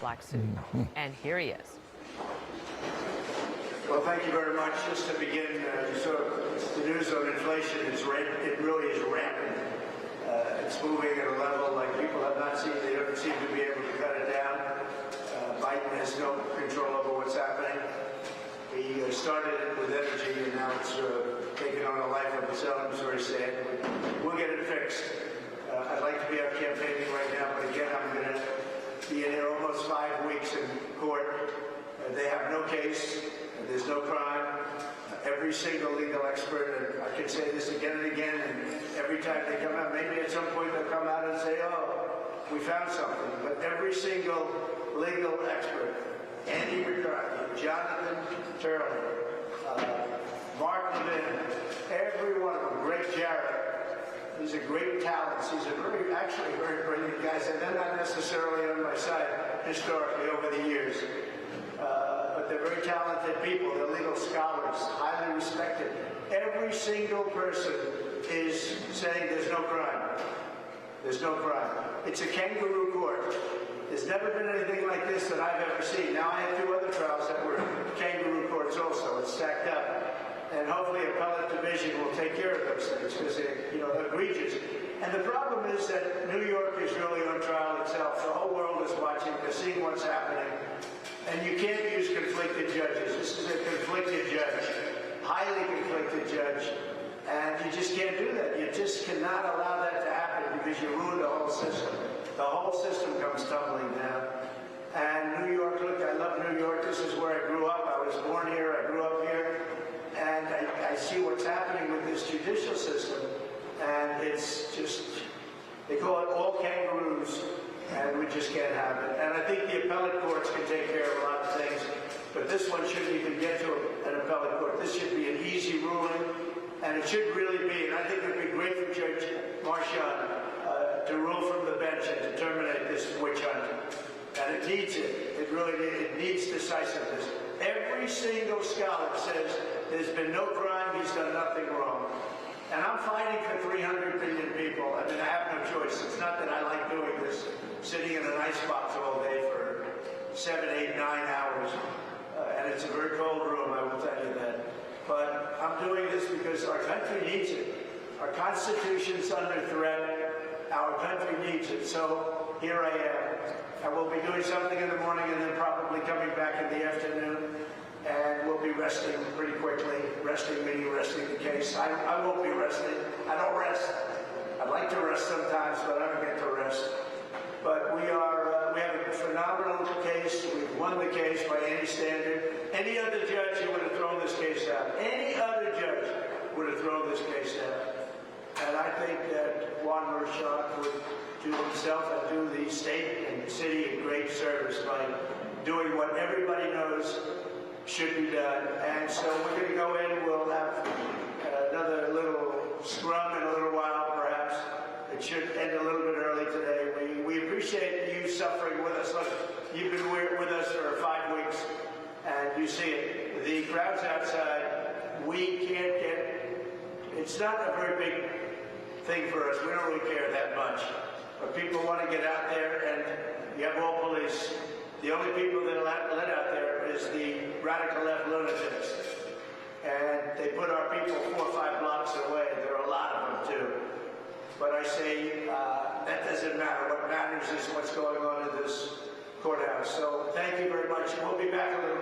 black suit. And here he is. Well, thank you very much. Just to begin, the news on inflation it really is rampant. It's moving at a level like people have not seen. They don't seem to be able to cut it down. Biden has no control over what's happening. He started it with energy, and now it's taken on a life of its own. It's very sad. We'll get it fixed. I'd like to be out campaigning right now, but again, I'm going to be in here almost 5 weeks in court. They have no case. There's no crime. Every single legal expert, and I can say this again and again, and every time they come out, maybe at some point they'll come out and say, oh, we found something. But every single legal expert, Andy McCarthy, Jonathan Turley, Mark Levin, every one of them, Greg Jarrett, these are great talents. These are actually very brilliant guys, and they're not necessarily on my side historically over the years. But they're very talented people. They're legal scholars, highly respected. Every single person is saying there's no crime. There's no crime. It's a kangaroo court. There's never been anything like this that I've ever seen. Now, I had 2 other trials that were kangaroo courts also. It's stacked up. And hopefully appellate division will take care of those things because they're egregious. And the problem is that New York is really on trial itself. The whole world is watching. They're seeing what's happening. And you can't use conflicted judges. This is a conflicted judge, highly conflicted judge. And you just can't do that. You just cannot allow that to happen because you ruin the whole system. The whole system comes tumbling down. And New York, look, I love New York. This is where I grew up. I was born here. I grew up here. And I see what's happening with this judicial system. And it's just, they call it all kangaroos. And we just can't have it. And I think the appellate courts can take care of a lot of things, but this one shouldn't even get to an appellate court. This should be an easy ruling, and it should really be, and I think it would be great for Judge Marchant to rule from the bench and to terminate this witch hunt. And it needs it. It really needs decisiveness. Every single scholar says there's been no crime, he's done nothing wrong. And I'm fighting for 300 million people. I mean, I have no choice. It's not that I like doing this, sitting in an icebox all day for 7, 8, 9 hours. And it's a very cold room, I will tell you that. But I'm doing this because our country needs it. Our Constitution's under threat. Our country needs it. So here I am. I will be doing something in the morning and then probably coming back in the afternoon. And we'll be resting pretty quickly. Resting meaning resting the case. I won't be resting. I don't rest. I'd like to rest sometimes, but I don't get to rest. But we have a phenomenal case. We've won the case by any standard. Any other judge who would have thrown this case out. Any other judge would have thrown this case out. And I think that Juan Merchan would do himself and do the state and city a great service by doing what everybody knows should be done. And so we're going to go in. We'll have another little scrum in a little while, perhaps. It should end a little bit early today. We appreciate you suffering with us. Look, you've been with us for 5 weeks, and you see it. The crowds outside, we can't get, it's not a very big thing for us. We don't really care that much. But people want to get out there, and you have all police. The only people that are let out there is the radical left lunatics. And they put our people 4 or 5 blocks away. There are a lot of them, too. But I say that doesn't matter. What matters is what's going on in this courthouse. So thank you very much. We'll be back a little